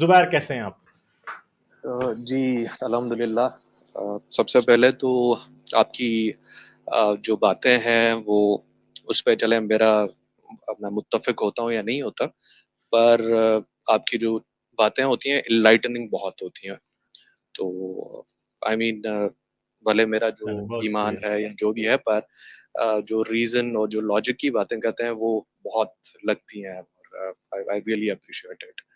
जुबैर, कैसे हैं आप? जी अल्हम्दुलिल्लाह। सबसे पहले तो आपकी जो बातें हैं वो उस पे चले मेरा मैं मुत्तफिक होता हूँ या नहीं होता, पर आपकी जो बातें होती हैं इनलाइटनिंग बहुत होती हैं। तो आई मीन भले मेरा जो चलो, बहुत ईमान शुक्रिया। है या जो भी है, पर जो रीजन और जो लॉजिक की बातें करते हैं वो बहुत लगती हैं, और आई रियली अप्रिशिएट इट।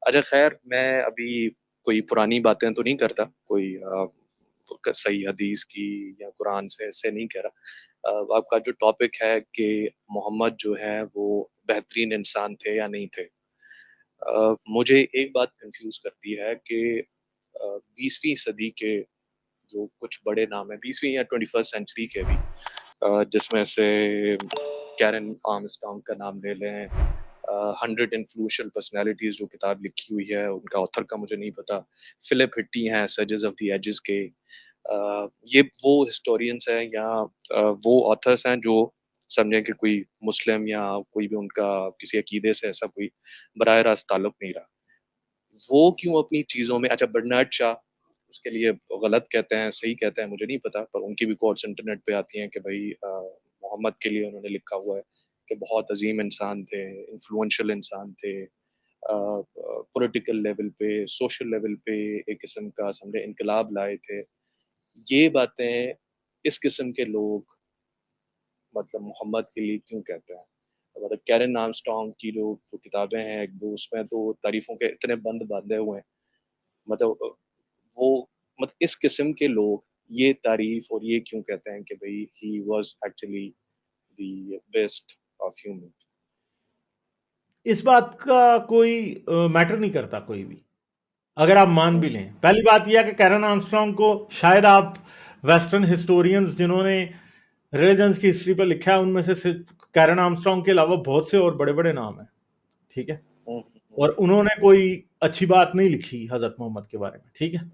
अच्छा खैर, मैं अभी कोई पुरानी बातें तो नहीं करता, कोई सही हदीस की या कुरान से ऐसे नहीं कह रहा। आपका जो टॉपिक है कि मोहम्मद जो है वो बेहतरीन इंसान थे या नहीं थे, मुझे एक बात कंफ्यूज करती है कि 20वीं सदी के जो कुछ बड़े नाम है, 20वीं या 21st सेंचुरी के भी, जिसमें से कैरन आर्मस्ट्रांग का नाम ले लें, 100 इन्फ्लुएंशियल पर्सनालिटीज जो किताब लिखी हुई है, उनका ऑथर का मुझे नहीं पता, फिलिप हिट्टी हैं सजेस ऑफ द एजेस के, ये वो हिस्टोरियंस हैं या वो ऑथर्स हैं जो समझे कि कोई मुस्लिम या कोई भी उनका किसी अकीदे से ऐसा कोई बराह रास्त ताल्लुक नहीं रहा, वो क्यों अपनी चीजों में, अच्छा बर्नार्ड शाह उसके लिए गलत कहते हैं सही कहते हैं मुझे नहीं पता, पर उनकी भी कोट्स इंटरनेट पे आती हैं कि भाई मोहम्मद के लिए उन्होंने लिखा हुआ है कि बहुत अजीम इंसान थे, इन्फ्लुएंशियल इंसान थे, पॉलिटिकल लेवल पे, सोशल लेवल पे एक किस्म का समझे इनकलाब लाए थे। ये बातें इस किस्म के लोग मतलब मोहम्मद के लिए क्यों कहते हैं? मतलब कैरन आर्मस्ट्रांग की जो किताबें हैं एक दो, उसमें तो तारीफों के इतने बंद बांधे हुए हैं, मतलब वो मतलब इस किस्म के लोग ये तारीफ और ये क्यों कहते हैं कि भाई he was actually the best of human. इस बात का कोई मैटर नहीं करता कोई भी, अगर आप मान भी लें। पहली बात यह है कि कैरन आर्मस्ट्रांग को शायद आप वेस्टर्न हिस्टोरियंस जिन्होंने रिलीजन्स की हिस्ट्री पर लिखा है उनमें से सिर्फ कैरन आर्मस्ट्रांग के अलावा बहुत से और बड़े बड़े नाम हैं, ठीक है, और उन्होंने कोई अच्छी बात नहीं लिखी हजरत मोहम्मद के बारे में, ठीक है।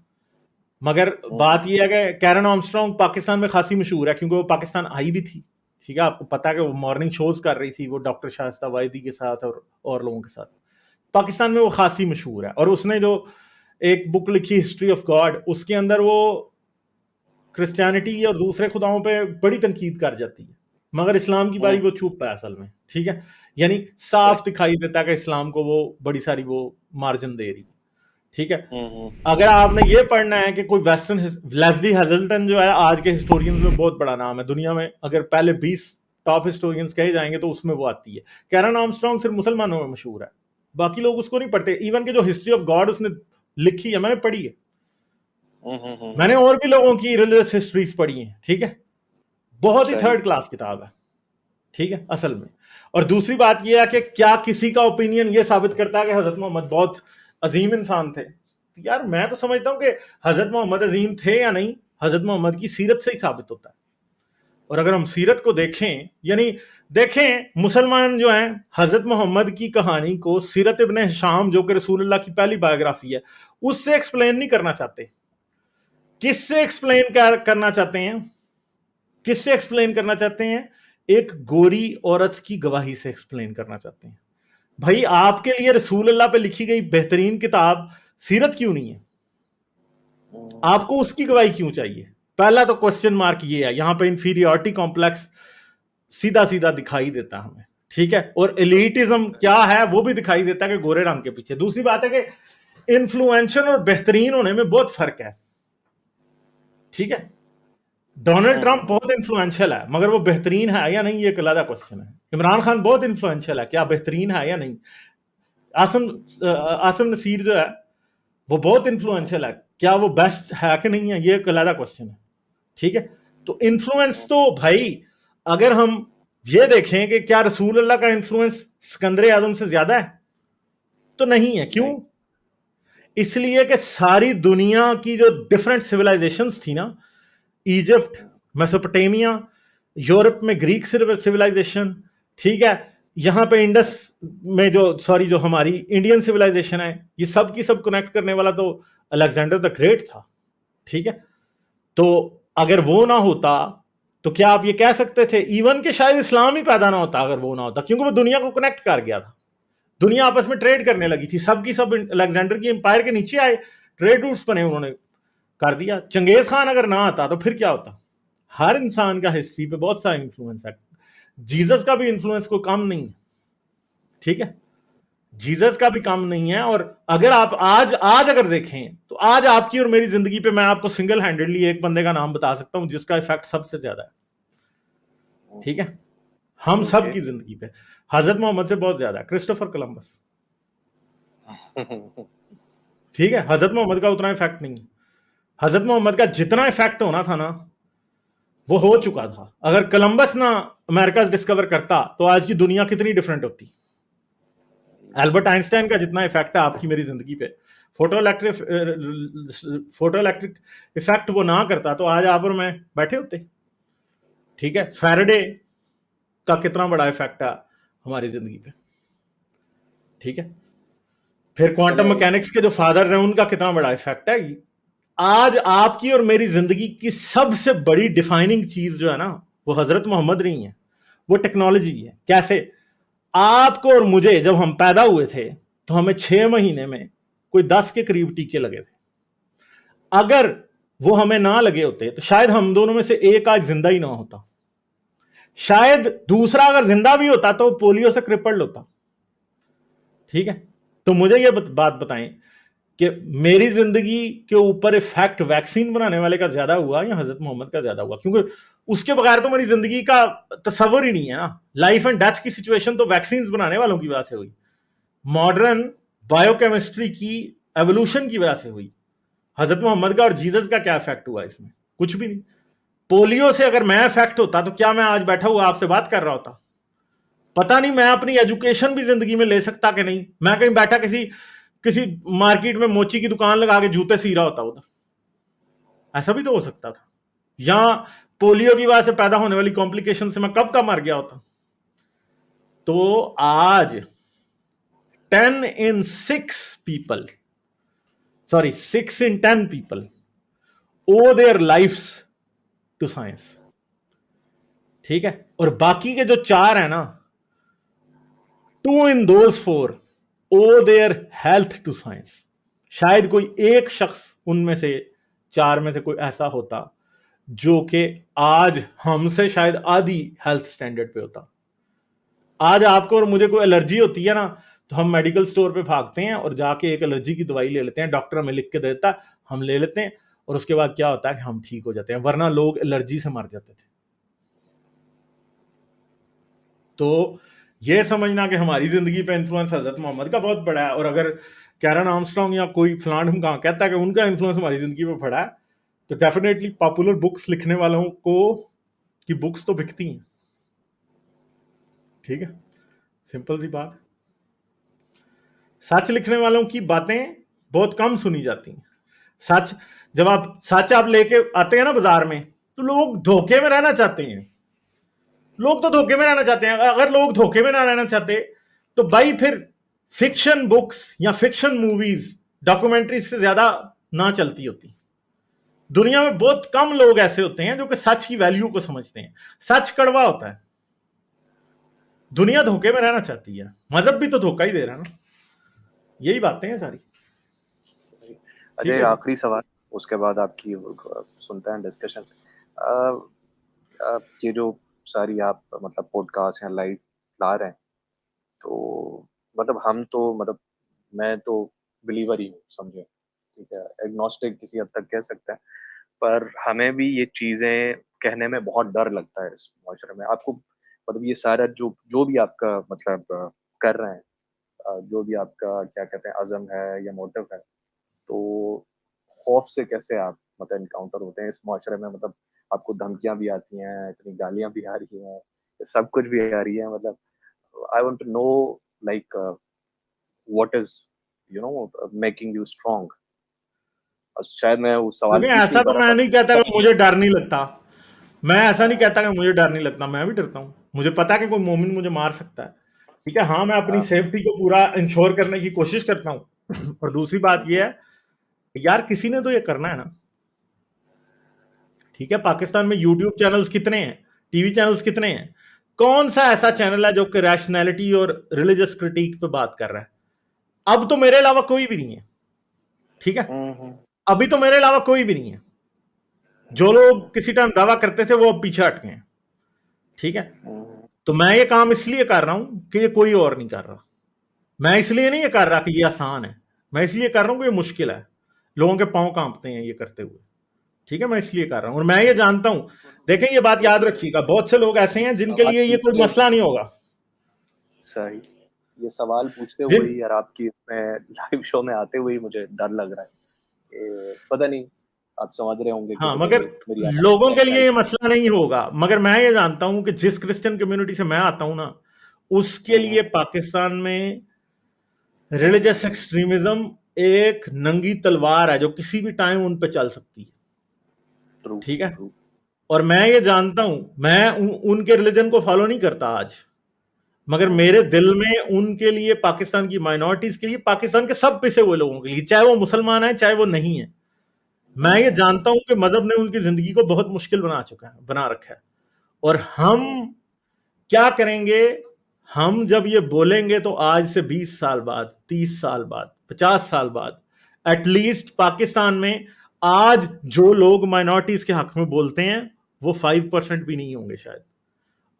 मगर बात यह है कि कैरन आर्मस्ट्रांग पाकिस्तान में खासी मशहूर है क्योंकि वो पाकिस्तान आई भी थी, ठीक है। आपको पता है कि वो मॉर्निंग शोज कर रही थी, वो डॉक्टर शाइस्ता वाहिदी के साथ और लोगों के साथ। पाकिस्तान में वो खासी मशहूर है, और उसने जो एक बुक लिखी हिस्ट्री ऑफ गॉड, उसके अंदर वो क्रिश्चियनिटी और दूसरे खुदाओं पे बड़ी तनकीद कर जाती है, मगर इस्लाम की बारी वो चुप है असल में, ठीक है। यानी साफ दिखाई देता है कि इस्लाम को वो बड़ी सारी वो मार्जिन दे रही है, ठीक है। अगर आपने ये पढ़ना है कि कोई वेस्टर्न, लेस्ली हैजल्टन जो है आज के हिस्टोरियंस में बहुत बड़ा नाम है दुनिया में, अगर पहले 20 टॉप हिस्टोरियंस कहे जाएंगे तो उसमें वो आती है। कैरन आर्मस्ट्रांग सिर्फ मुसलमानों में मशहूर है, बाकी लोग उसको नहीं पढ़ते। इवन के जो हिस्ट्री ऑफ गॉड उसने लिखी है, मैंने पढ़ी है, मैंने और भी लोगों की रिलीजियस हिस्ट्रीज पढ़ी है, ठीक है। बहुत ही सही। थर्ड क्लास किताब है, ठीक है असल में। और दूसरी बात यह है कि क्या किसी का ओपिनियन यह साबित करता है कि हजरत मोहम्मद बहुत अजीम इंसान थे? तो यार मैं तो समझता हूं कि हजरत मोहम्मद अजीम थे या नहीं, हजरत मोहम्मद की सीरत से ही साबित होता है। और अगर हम सीरत को देखें, यानी देखें, मुसलमान जो हैं हजरत मोहम्मद की कहानी को सीरत इब्ने हिशाम जो कि रसूलुल्लाह की पहली बायोग्राफी है उससे एक्सप्लेन नहीं करना चाहते। किससे एक्सप्लेन करना चाहते हैं? किससे एक्सप्लेन करना चाहते हैं? एक गोरी औरत की गवाही से एक्सप्लेन करना चाहते हैं। भाई आपके लिए रसूलुल्लाह पे लिखी गई बेहतरीन किताब सीरत क्यों नहीं है? आपको उसकी गवाही क्यों चाहिए? पहला तो क्वेश्चन मार्क ये है, यहां पे इंफीरियरिटी कॉम्प्लेक्स सीधा सीधा दिखाई देता है हमें, ठीक है। और एलिटिज्म क्या है वो भी दिखाई देता है कि गोरे रंग के पीछे। दूसरी बात है कि इन्फ्लुएंशियल और बेहतरीन होने में बहुत फर्क है, ठीक है। डोनाल्ड ट्रंप बहुत इन्फ्लुएंशियल है, मगर वो बेहतरीन है या नहीं ये एक अलग क्वेश्चन है। इमरान खान बहुत इन्फ्लुएंशियल है, क्या बेहतरीन है या नहीं? आसम आसम नसीर जो है वो बहुत इन्फ्लुएंशियल है, क्या वो बेस्ट है कि नहीं है, ये एक अलग क्वेश्चन है, ठीक है। तो इन्फ्लुएंस तो भाई, अगर हम ये देखें कि क्या रसूल अल्लाह का इन्फ्लुएंस सिकंदर आजम से ज्यादा है, तो नहीं है। क्यों? इसलिए कि सारी दुनिया की जो डिफरेंट सिविलाइजेशंस थी ना, इजिप्ट, मेसोपोटामिया, यूरोप में ग्रीक सिविलाइजेशन, ठीक है, यहां पे इंडस में जो सॉरी जो हमारी इंडियन सिविलाइजेशन है, ये सब की सब कनेक्ट करने वाला तो अलेक्जेंडर द ग्रेट था, ठीक है। तो अगर वो ना होता तो क्या आप ये कह सकते थे इवन के शायद इस्लाम ही पैदा ना होता अगर वो ना होता, क्योंकि वो दुनिया को कनेक्ट कर गया था। दुनिया आपस में ट्रेड करने लगी थी, सबकी सब अलेक्जेंडर की एम्पायर के नीचे आए, ट्रेड रूट्स बने, उन्होंने कर दिया। चंगेज खान अगर ना आता तो फिर क्या होता। हर इंसान का हिस्ट्री पे बहुत सारा इंफ्लुएंस है, जीसस का भी इंफ्लुएंस कोई कम नहीं है, ठीक है, जीसस का भी कम नहीं है। और अगर आप आज आज अगर देखें तो आज आपकी और मेरी जिंदगी पे मैं आपको सिंगल हैंडेडली एक बंदे का नाम बता सकता हूं जिसका इफेक्ट सबसे ज्यादा है, ठीक है, हम सब की जिंदगी पे हजरत मोहम्मद से बहुत ज्यादा है, क्रिस्टोफर कोलंबस, ठीक है, हजरत मोहम्मद का उतना इफेक्ट नहीं है। हजरत मोहम्मद का जितना इफेक्ट होना था ना वो हो चुका था। अगर कोलंबस ना अमेरिका डिस्कवर करता तो आज की दुनिया कितनी डिफरेंट होती। एल्बर्ट आइंस्टाइन का जितना इफेक्ट है आपकी मेरी जिंदगी पे, फोटो इलेक्ट्रिक इफेक्ट वो ना करता तो आज आप और मैं बैठे होते, ठीक है। फैराडे का कितना बड़ा इफेक्ट है हमारी जिंदगी पे, ठीक है। फिर क्वांटम मैकेनिक्स के जो फादर्स हैं उनका कितना बड़ा इफेक्ट है। आज आपकी और मेरी जिंदगी की सबसे बड़ी डिफाइनिंग चीज जो है ना वो हजरत मोहम्मद नहीं है, वो टेक्नोलॉजी है। कैसे? आपको और मुझे जब हम पैदा हुए थे तो हमें 6 महीने में कोई 10 के करीब टीके लगे थे। अगर वो हमें ना लगे होते तो शायद हम दोनों में से एक आज जिंदा ही ना होता, शायद दूसरा अगर जिंदा भी होता तो पोलियो से क्रिपल्ड होता, ठीक है। तो मुझे ये बात बताएं कि मेरी जिंदगी के ऊपर इफेक्ट वैक्सीन बनाने वाले का ज्यादा हुआ या हजरत मोहम्मद का ज्यादा हुआ? क्योंकि उसके बगैर तो मेरी जिंदगी का तस्वर ही नहीं है ना। लाइफ एंड डेथ की सिचुएशन तो वैक्सीन बनाने वालों की वजह से हुई, मॉडर्न बायोकेमिस्ट्री की एवोल्यूशन की वजह से हुई। हजरत मोहम्मद का और जीसस का क्या इफेक्ट हुआ इसमें? कुछ भी नहीं। पोलियो से अगर मैं इफेक्ट होता तो क्या मैं आज बैठा हुआ आपसे बात कर रहा होता? पता नहीं मैं अपनी एजुकेशन भी जिंदगी में ले सकता कि नहीं। मैं कहीं बैठा किसी किसी मार्केट में मोची की दुकान लगा के जूते सी रहा होता उधर, ऐसा भी तो हो सकता था। या पोलियो की वजह से पैदा होने वाली कॉम्प्लिकेशन से मैं कब का मर गया होता। तो आज 10 in 6 people, sorry 6 in 10 people owe their lives to science, ठीक है। और बाकी के जो 4 है ना, 2 in those 4 owe their health to science। शायद कोई एक शख्स उनमें से 4 में से कोई ऐसा होता जो कि आज हमसे शायद आधी हेल्थ स्टैंडर्ड पे होता। आज आपको और मुझे कोई एलर्जी होती है ना तो हम मेडिकल स्टोर पे भागते हैं और जाके एक एलर्जी की दवाई ले लेते हैं, डॉक्टर हमें लिख के देता है, हम ले लेते हैं और उसके बाद क्या होता है कि हम ठीक हो जाते हैं, वरना लोग एलर्जी से मर जाते थे। तो ये समझना कि हमारी जिंदगी पे इन्फ्लुएंस हजरत मोहम्मद का बहुत बड़ा है। और अगर कैरन आर्मस्ट्रांग या कोई फलान ढुमका कहता है कि उनका इन्फ्लुएंस हमारी जिंदगी पे पड़ा है तो डेफिनेटली पॉपुलर बुक्स लिखने वालों को की बुक्स तो बिकती हैं, ठीक है, सिंपल सी बात। सच लिखने वालों की बातें बहुत कम सुनी जाती हैं। सच जब आप सच आप लेके आते हैं ना बाजार में तो लोग धोखे में रहना चाहते हैं। लोग तो धोखे में रहना चाहते हैं। अगर लोग धोखे में ना रहना चाहते तो भाई फिर फिक्शन बुक्स या फिक्शन मूवीज डॉक्यूमेंट्रीज से ज्यादा ना चलती होती। दुनिया में बहुत कम लोग ऐसे होते हैं जो कि सच की वैल्यू को समझते हैं। सच कड़वा होता है। दुनिया धोखे में रहना चाहती है, मजहब भी तो धोखा ही दे रहा है ना। यही बातें हैं सारी। अजय, आखिरी सवाल, उसके बाद आपकी सुनते हैं डिस्कशन। ये जो सारी आप मतलब पॉडकास्ट या लाइव ला रहे हैं तो मतलब हम तो मतलब मैं तो बिलीवर ही हूँ, समझे, ठीक है, एग्नोस्टिक किसी हद तक कह सकते हैं, पर हमें भी ये चीजें कहने में बहुत डर लगता है इस माशरे में। आपको मतलब ये सारा जो जो भी आपका मतलब कर रहे हैं, जो भी आपका क्या कहते हैं अज़म है या मोटिव है, तो खौफ से कैसे आप मतलब इनकाउंटर होते हैं इस माशरे में? मतलब आपको धमकियां भी आती हैं, इतनी गालियां भी आ रही हैं, सब कुछ भी आ रही है, मतलब I want to know like what is making you strong. और शायद मैं उस सवाल पूछ ऐसा नहीं तो पा मैं रहा नहीं कहता कि मुझे डर नहीं लगता। मैं ऐसा नहीं कहता कि मुझे डर नहीं लगता, मैं भी डरता हूँ। मुझे पता है कि कोई मोमिन मुझे मार सकता है, ठीक है। हाँ, मैं अपनी सेफ्टी को पूरा इंश्योर करने की कोशिश करता हूँ। और दूसरी बात यह है यार, किसी ने तो ये करना है ना, ठीक है। पाकिस्तान में यूट्यूब चैनल्स कितने हैं, टीवी चैनल्स कितने हैं? कौन सा ऐसा चैनल है जो कि रैशनैलिटी और रिलीजियस क्रिटिक पे बात कर रहा है? अब तो मेरे अलावा कोई भी नहीं है, ठीक है, अभी तो मेरे अलावा कोई भी नहीं है। जो लोग किसी टाइम दावा करते थे वो अब पीछे हट गए हैं, ठीक है। तो मैं ये काम इसलिए कर रहा हूं कि ये कोई और नहीं कर रहा। मैं इसलिए नहीं ये कर रहा कि ये आसान है, मैं इसलिए कर रहा हूं कि ये मुश्किल है, लोगों के पांव कांपते हैं ये करते हुए, ठीक है। मैं इसलिए कर रहा हूं और मैं ये जानता हूं, देखें ये बात याद रखिएगा, बहुत से लोग ऐसे हैं जिनके लिए ये कोई मसला नहीं होगा। सही, ये सवाल पूछते जिन हुए ही और आपकी इसमें लाइव शो में आते हुए ही मुझे डर लग रहा है कि पता नहीं आप समझ रहे होंगे कि हाँ, पता मगर नहीं मेरी लोगों के लिए ये एंजाइटी। मसला नहीं होगा। मगर मैं ये जानता हूं कि जिस क्रिश्चियन कम्युनिटी से मैं आता हूं ना, उसके लिए पाकिस्तान में रिलीजियस एक्सट्रीमिज्म एक नंगी तलवार है जो किसी भी टाइम उन पे चल सकती है, ट्रू ठीक है। ट्रू। और मैं ये जानता हूं, मैं उनके रिलीजन को फॉलो नहीं करता आज, मगर मेरे दिल में उनके लिए, पाकिस्तान की माइनॉरिटीज के लिए, पाकिस्तान के सब पिसे हुए लोगों के लिए, चाहे वो मुसलमान है चाहे वो नहीं है, मैं ये जानता हूं कि मजहब ने उनकी जिंदगी को बहुत मुश्किल बना रखा है। और हम क्या करेंगे? हम जब ये बोलेंगे तो आज से 20 साल बाद, 30 साल बाद, 50 साल बाद, एटलीस्ट पाकिस्तान में आज जो लोग माइनॉरिटीज के हक में बोलते हैं वो 5% भी नहीं होंगे शायद।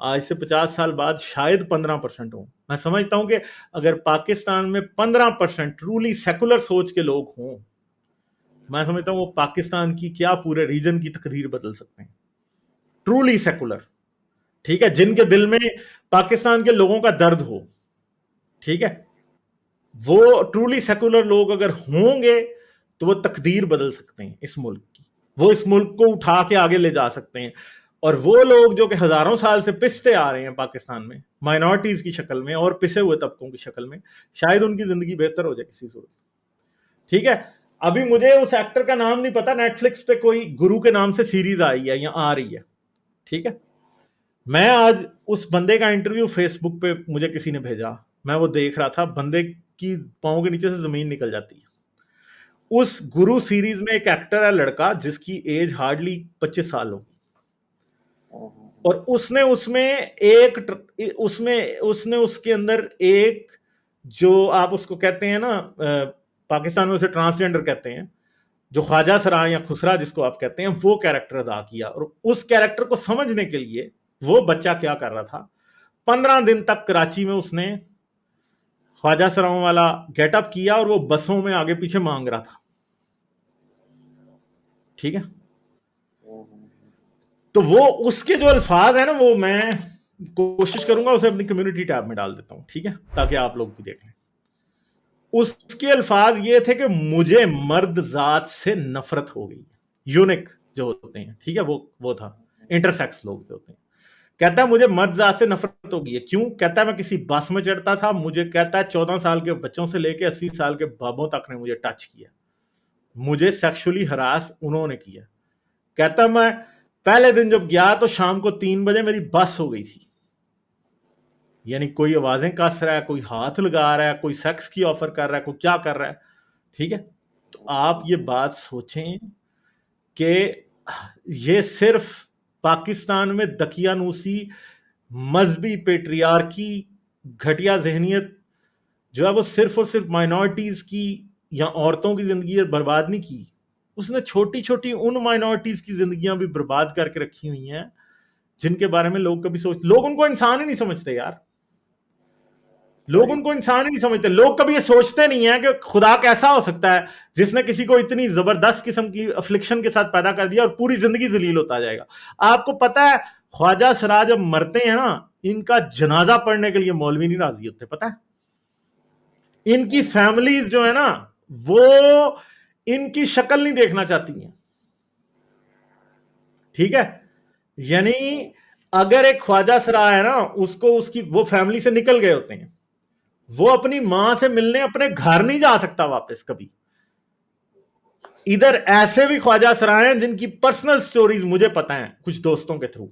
आज से 50 साल बाद शायद 15% हो। मैं समझता हूं कि अगर पाकिस्तान में 15% ट्रूली सेकुलर सोच के लोग हों, मैं समझता हूं वो पाकिस्तान की क्या पूरे रीजन की तकदीर बदल सकते हैं। ट्रूली सेकुलर, ठीक है, जिनके दिल में पाकिस्तान के लोगों का दर्द हो, ठीक है, वो ट्रूली सेकुलर लोग अगर होंगे तो वो तकदीर बदल सकते हैं इस मुल्क की, वो इस मुल्क को उठा के आगे ले जा सकते हैं। और वो लोग जो कि हजारों साल से पिसते आ रहे हैं पाकिस्तान में माइनॉरिटीज की शक्ल में और पिसे हुए तबकों की शक्ल में, शायद उनकी जिंदगी बेहतर हो जाए किसी सूरत, ठीक है। अभी मुझे उस एक्टर का नाम नहीं पता, नेटफ्लिक्स पे कोई गुरु के नाम से सीरीज आई है या आ रही है, ठीक है। मैं आज उस बंदे का इंटरव्यू फेसबुक पे मुझे किसी ने भेजा, मैं वो देख रहा था, बंदे की पांव के नीचे से जमीन निकल जाती है। उस गुरु सीरीज में एक एक्टर है लड़का जिसकी एज हार्डली 25 साल होगी, और उसने उसके अंदर एक, जो आप उसको कहते हैं ना, पाकिस्तान में उसे ट्रांसजेंडर कहते हैं, जो ख्वाजा सरा या खुसरा जिसको आप कहते हैं, वो कैरेक्टर अदा किया। और उस कैरेक्टर को समझने के लिए वो बच्चा क्या कर रहा था, 15 दिन तक कराची में उसने ख्वाजा सराओं वाला गेटअप किया और वो बसों में आगे पीछे मांग रहा था, ठीक है। तो वो उसके जो अल्फाज है ना, वो मैं कोशिश करूंगा उसे अपनी कम्युनिटी टैब में डाल देता हूं, ठीक है, ताकि आप लोग भी देख लें। उसके अल्फाज ये थे कि मुझे मर्द जात से नफरत हो गई, यूनिक जो होते हैं, ठीक है, वो था, इंटरसेक्स लोग जो होते हैं। कहता है मुझे मर्द जात से नफरत हो गई है। क्यों? कहता है मैं किसी बस में चढ़ता था, मुझे कहता है 14 साल के बच्चों से लेके 80 साल के बाबों तक ने मुझे टच किया, मुझे सेक्सुअली हरास उन्होंने किया। कहता मैं पहले दिन जब गया तो शाम को 3 बजे मेरी बस हो गई थी, यानी कोई आवाजें कस रहा है, कोई हाथ लगा रहा है, कोई सेक्स की ऑफर कर रहा है, कोई क्या कर रहा है, ठीक है। तो आप ये बात सोचें कि ये सिर्फ पाकिस्तान में दकियानूसी, मजहबी पेट्रियार्की, घटिया जहनियत जो है वो सिर्फ और सिर्फ माइनॉरिटीज की या औरतों की जिंदगी बर्बाद नहीं की, उसने छोटी छोटी उन माइनॉरिटीज की जिंदगियां भी बर्बाद करके रखी हुई हैं जिनके बारे में लोग कभी लोग उनको इंसान ही नहीं समझते यार, लोग उनको इंसान ही नहीं समझते। लोग कभी ये सोचते नहीं है कि खुदा कैसा हो सकता है जिसने किसी को इतनी जबरदस्त किस्म की अफ्लिक्शन के साथ पैदा कर दिया और पूरी जिंदगी जलील होता जाएगा। आपको पता है ख्वाजा सरा जब मरते हैं ना, इनका जनाजा पढ़ने के लिए मौलवी नहीं राजी होते, पता है। इनकी फैमिलीज जो है ना, वो इनकी शक्ल नहीं देखना चाहती हैं, ठीक है। यानी अगर एक ख्वाजा सरा है ना, उसको उसकी वो फैमिली से निकल गए होते हैं, वो अपनी मां से मिलने अपने घर नहीं जा सकता वापस कभी। इधर ऐसे भी ख्वाजा सरा हैं जिनकी पर्सनल स्टोरीज मुझे पता है कुछ दोस्तों के थ्रू।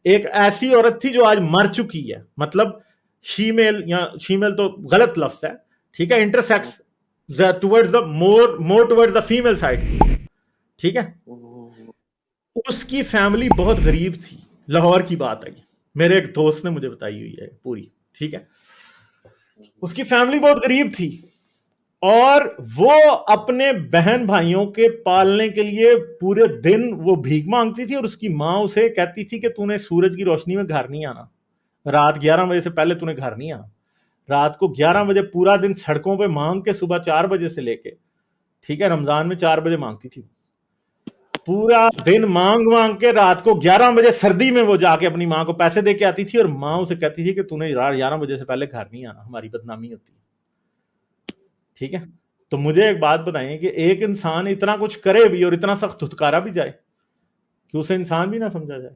एक ऐसी औरत थी जो आज मर चुकी है, मतलब शीमेल, या शीमेल तो गलत लफ्ज है, ठीक है, intersex towards the more towards the female side थी, ठीक है। उसकी फैमिली बहुत गरीब थी, लाहौर की बात है, मेरे एक दोस्त ने मुझे बताई हुई है पूरी, ठीक है। उसकी फैमिली बहुत गरीब थी और वो अपने बहन भाइयों के पालने के लिए पूरे दिन वो भीख मांगती थी और उसकी माँ उसे कहती थी कि तूने सूरज की रोशनी में घर नहीं आना, रात 11 बजे से पहले तूने घर नहीं आना। रात को 11 बजे पूरा दिन सड़कों पे मांग के सुबह 4 बजे से लेके, ठीक है, रमजान में 4 बजे मांगती थी, पूरा दिन मांग मांग के रात को 11 बजे सर्दी में वो जाके अपनी माँ को पैसे दे के आती थी और माँ उसे कहती थी कि तूने रात 11 बजे से पहले घर नहीं आना, हमारी बदनामी होती है, ठीक है। तो मुझे एक बात बताइए कि एक इंसान इतना कुछ करे भी और इतना सख्त धुतकारा भी जाए कि उसे इंसान भी ना समझा जाए,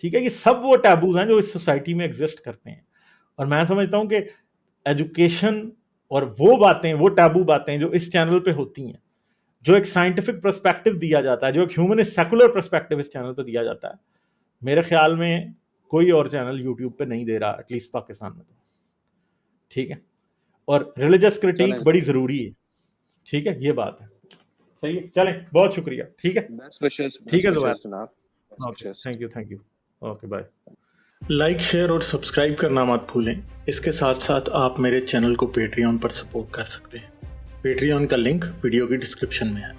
ठीक है। ये सब वो टैबूज हैं जो इस सोसाइटी में एग्जिस्ट करते हैं। और मैं समझता हूं कि एजुकेशन और वो बातें, वो टैबू बातें जो इस चैनल पे होती हैं, जो एक साइंटिफिक पर्सपेक्टिव दिया जाता है, जो एक ह्यूमनिस्ट सेकुलर पर्सपेक्टिव इस चैनल पे दिया जाता है, मेरे ख्याल में कोई और चैनल यूट्यूब पे नहीं दे रहा, एटलीस्ट पाकिस्तान में तो, ठीक है। और रिलीजियस क्रिटिक बड़ी जरूरी है, ठीक है, ये बात है। सही है, चलें, बहुत शुक्रिया, ठीक है, बेस्ट विशेस ठीक है जनाब, Zubair, best wishes. Thank you, okay bye. Like, share और सब्सक्राइब करना मत भूलें। इसके साथ साथ आप मेरे चैनल को पेट्रियन पर सपोर्ट कर सकते हैं। पेट्रियन का लिंक वीडियो की डिस्क्रिप्शन में है।